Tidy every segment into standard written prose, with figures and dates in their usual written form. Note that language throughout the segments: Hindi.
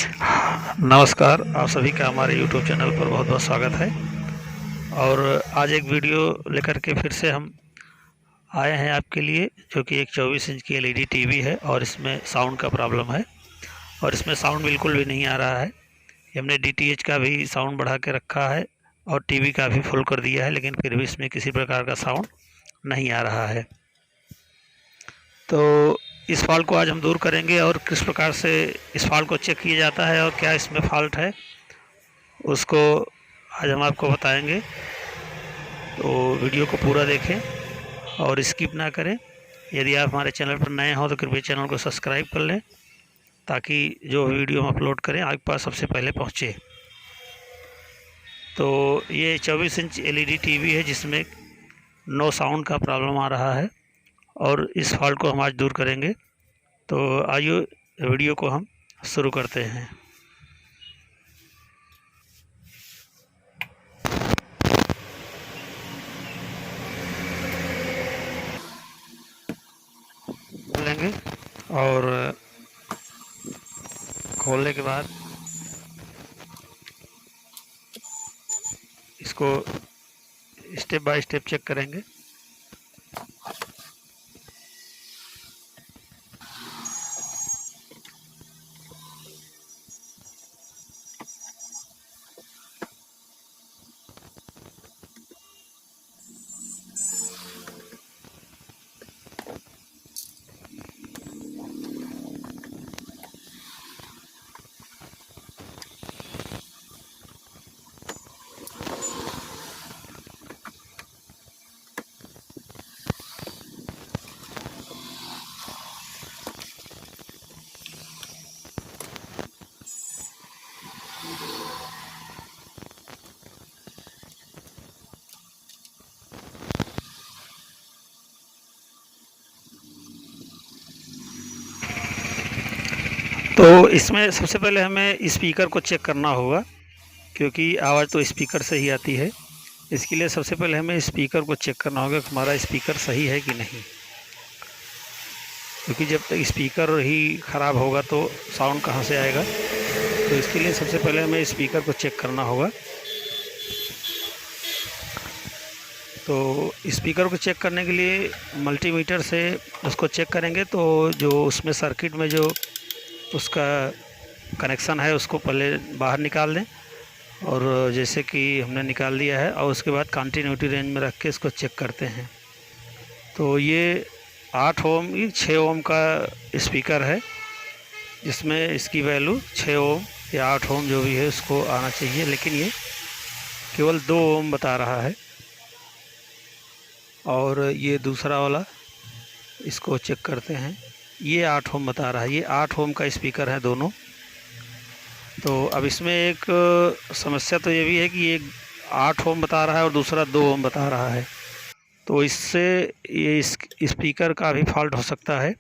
नमस्कार, आप सभी का हमारे YouTube चैनल पर बहुत बहुत स्वागत है। और आज एक वीडियो लेकर के फिर से हम आए हैं आपके लिए, जो कि एक 24 इंच की LED टीवी है और इसमें साउंड का प्रॉब्लम है और इसमें साउंड बिल्कुल भी नहीं आ रहा है। हमने DTH का भी साउंड बढ़ा के रखा है और टीवी का भी फुल कर दिया है, लेकिन फिर भी इसमें किसी प्रकार का साउंड नहीं आ रहा है। तो इस फॉल्ट को आज हम दूर करेंगे और किस प्रकार से इस फॉल्ट को चेक किया जाता है और क्या इसमें फॉल्ट है उसको आज हम आपको बताएंगे। तो वीडियो को पूरा देखें और स्किप ना करें। यदि आप हमारे चैनल पर नए हो तो कृपया चैनल को सब्सक्राइब कर लें, ताकि जो वीडियो हम अपलोड करें आपके पास सबसे पहले पहुंचे। तो ये 24 इंच LED टीवी है जिसमें नो साउंड का प्रॉब्लम आ रहा है और इस फॉल्ट को हम आज दूर करेंगे। तो आइए वीडियो को हम शुरू करते हैं। खोलेंगे और खोलने के बाद इसको स्टेप बाय स्टेप चेक करेंगे। तो इसमें सबसे पहले हमें स्पीकर को चेक करना होगा, क्योंकि आवाज़ तो स्पीकर से ही आती है। इसके लिए सबसे पहले हमें स्पीकर को चेक करना होगा कि हमारा स्पीकर सही है कि नहीं, क्योंकि जब तक स्पीकर ही ख़राब होगा तो साउंड कहाँ से आएगा। तो इसके लिए सबसे पहले हमें स्पीकर को चेक करना होगा। तो स्पीकर को चेक करने के लिए मल्टीमीटर से उसको चेक करेंगे। तो जो उसमें सर्किट में जो उसका कनेक्शन है उसको पहले बाहर निकाल दें, और जैसे कि हमने निकाल दिया है, और उसके बाद कंटिन्यूटी रेंज में रख के इसको चेक करते हैं। तो ये 8 ओम 6 ओम का स्पीकर है, जिसमें इसकी वैल्यू 6 ओम या 8 ओम जो भी है उसको आना चाहिए, लेकिन ये केवल 2 ओम बता रहा है। और ये दूसरा वाला इसको चेक करते हैं, ये 8 ओम बता रहा है। ये 8 ओम का स्पीकर है दोनों। तो अब इसमें एक समस्या तो ये भी है कि एक 8 ओम बता रहा है और दूसरा 2 ओम बता रहा है। तो इससे ये इस स्पीकर का भी फॉल्ट हो सकता है।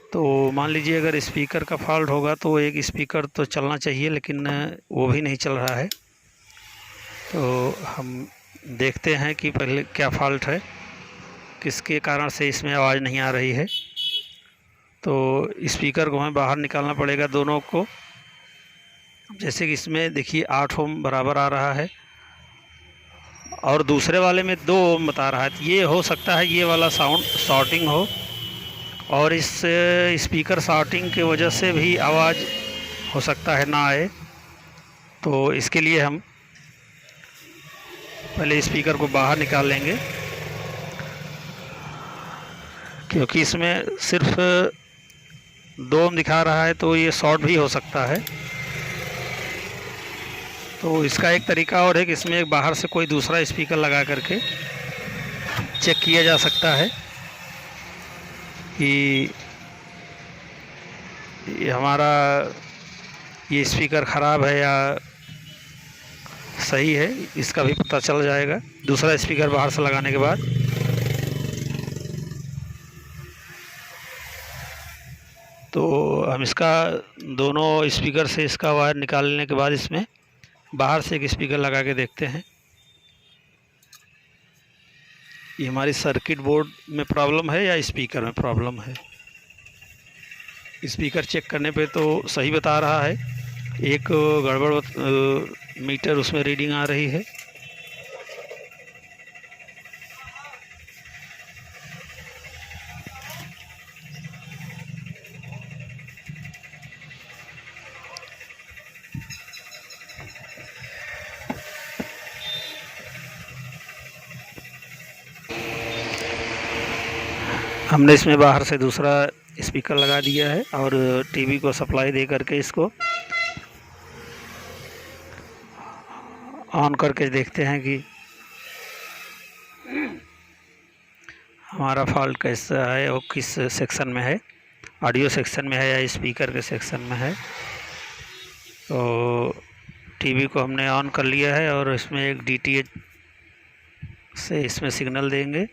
तो मान लीजिए अगर स्पीकर का फॉल्ट होगा तो एक स्पीकर तो चलना चाहिए, लेकिन वो भी नहीं चल रहा है। तो हम देखते हैं कि पहले क्या फॉल्ट है, किसके कारण से इसमें आवाज़ नहीं आ रही है। तो स्पीकर को हमें बाहर निकालना पड़ेगा दोनों को। जैसे कि इसमें देखिए 8 ओम बराबर आ रहा है और दूसरे वाले में 2 ओम बता रहा है। तो ये हो सकता है ये वाला साउंड शॉर्टिंग हो, और इस स्पीकर शॉर्टिंग की वजह से भी आवाज़ हो सकता है ना आए। तो इसके लिए हम पहले स्पीकर को बाहर निकाल लेंगे, क्योंकि इसमें सिर्फ 2 ओम दिखा रहा है, तो ये शॉर्ट भी हो सकता है। तो इसका एक तरीका और है कि इसमें एक बाहर से कोई दूसरा स्पीकर लगा करके चेक किया जा सकता है कि ये हमारा ये स्पीकर ख़राब है या सही है, इसका भी पता चल जाएगा दूसरा स्पीकर बाहर से लगाने के बाद। तो हम इसका दोनों स्पीकर से इसका वायर निकालने के बाद इसमें बाहर से एक स्पीकर लगा के देखते हैं। ये हमारी सर्किट बोर्ड में प्रॉब्लम है या स्पीकर में प्रॉब्लम है। स्पीकर चेक करने पे तो सही बता रहा है, एक गड़बड़ मीटर उसमें रीडिंग आ रही है। हमने इसमें बाहर से दूसरा स्पीकर लगा दिया है और टीवी को सप्लाई दे करके इसको ऑन करके देखते हैं कि हमारा फॉल्ट कैसा है और किस सेक्शन में है, ऑडियो सेक्शन में है या स्पीकर के सेक्शन में है। तो टीवी को हमने ऑन कर लिया है और इसमें एक DTH से इसमें सिग्नल देंगे।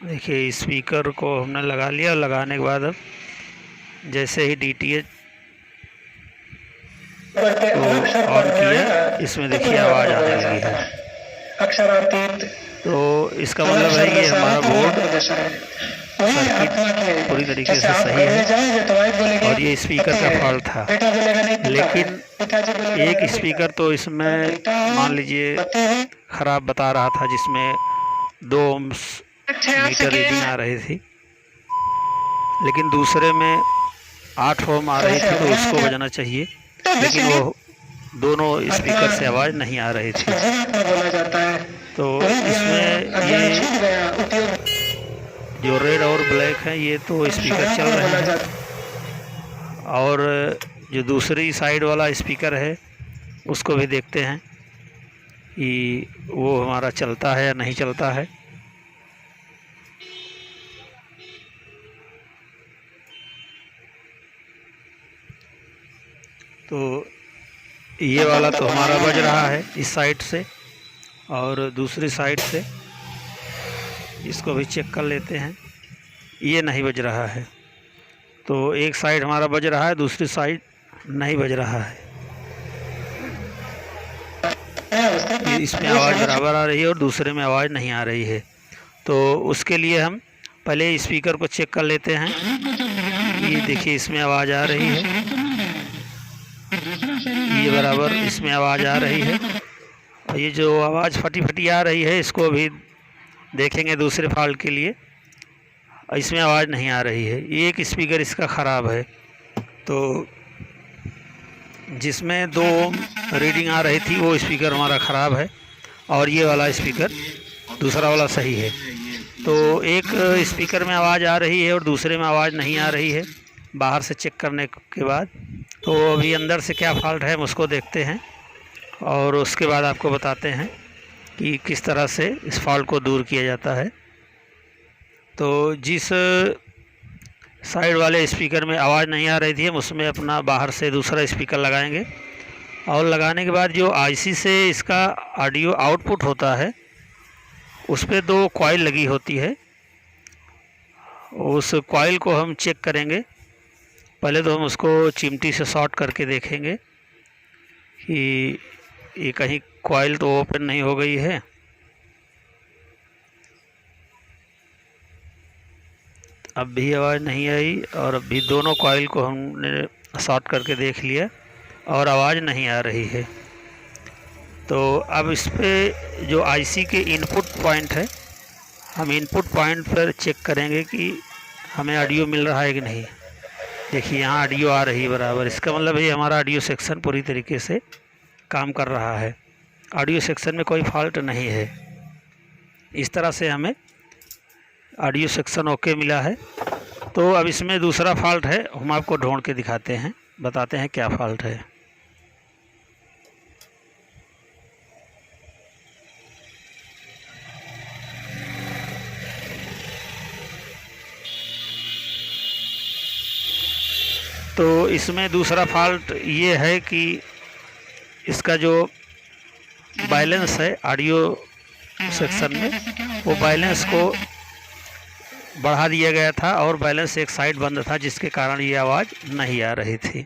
देखिए स्पीकर को हमने लगा लिया और लगाने के बाद अब जैसे ही DTH को ऑन किया, इसमें देखिए आवाज़ आने लगी है। तो इसका मतलब है कि हमारा बोर्ड सर्किट पूरी तरीके से सही है और ये स्पीकर का फॉल्ट था। लेकिन एक स्पीकर तो इसमें मान लीजिए ख़राब बता रहा था, जिसमें 2 ohms मीटर रीडिंग आ रही थी, लेकिन दूसरे में 8 ohm आ रही थी, तो उसको बजाना चाहिए, लेकिन वो दोनों स्पीकर से आवाज़ नहीं आ रही थी। तो इसमें ये जो रेड और ब्लैक है ये तो स्पीकर चल रहे हैं, और जो दूसरी साइड वाला स्पीकर है उसको भी देखते हैं कि वो हमारा चलता है या नहीं चलता है। तो ये वाला तो हमारा बज रहा है इस साइड से, और दूसरी साइड से इसको भी चेक कर लेते हैं, ये नहीं बज रहा है। तो एक साइड हमारा बज रहा है, दूसरी साइड नहीं बज रहा है। इसमें आवाज़ बराबर आ रही है और दूसरे में आवाज़ नहीं आ रही है। तो उसके लिए हम पहले स्पीकर को चेक कर लेते हैं। ये देखिए इसमें आवाज़ आ रही है, ये बराबर इसमें आवाज़ आ रही है, और ये जो आवाज़ फटी फटी आ रही है इसको भी देखेंगे दूसरे फॉल्ट के लिए। इसमें आवाज़ नहीं आ रही है, ये एक स्पीकर इसका ख़राब है। तो जिसमें 2 ohm रीडिंग आ रही थी वो स्पीकर हमारा ख़राब है, और ये वाला स्पीकर दूसरा वाला सही है। तो एक स्पीकर में आवाज़ आ रही है और दूसरे में आवाज़ नहीं आ रही है बाहर से चेक करने के बाद। तो अभी अंदर से क्या फॉल्ट है हम उसको देखते हैं, और उसके बाद आपको बताते हैं कि किस तरह से इस फॉल्ट को दूर किया जाता है। तो जिस साइड वाले स्पीकर में आवाज़ नहीं आ रही थी हम उसमें अपना बाहर से दूसरा स्पीकर लगाएंगे, और लगाने के बाद जो IC से इसका ऑडियो आउटपुट होता है उस पर 2 कॉइल लगी होती है। उस कॉइल को हम चेक करेंगे। पहले तो हम उसको चिमटी से शॉर्ट करके देखेंगे कि ये कहीं कॉइल तो ओपन नहीं हो गई है। अब भी आवाज़ नहीं आई, और अब भी दोनों कॉइल को हमने शॉर्ट करके देख लिया और आवाज़ नहीं आ रही है। तो अब इस पे जो IC के इनपुट पॉइंट है, हम इनपुट पॉइंट पर चेक करेंगे कि हमें ऑडियो मिल रहा है कि नहीं। देखिए यहाँ ऑडियो आ रही है बराबर, इसका मतलब है हमारा ऑडियो सेक्शन पूरी तरीके से काम कर रहा है, ऑडियो सेक्शन में कोई फॉल्ट नहीं है। इस तरह से हमें ऑडियो सेक्शन ओके मिला है। तो अब इसमें दूसरा फॉल्ट है, हम आपको ढूंढ के दिखाते हैं, बताते हैं क्या फॉल्ट है। तो इसमें दूसरा फॉल्ट ये है कि इसका जो बैलेंस है ऑडियो सेक्शन में, वो बैलेंस को बढ़ा दिया गया था और बैलेंस एक साइड बंद था, जिसके कारण ये आवाज़ नहीं आ रही थी।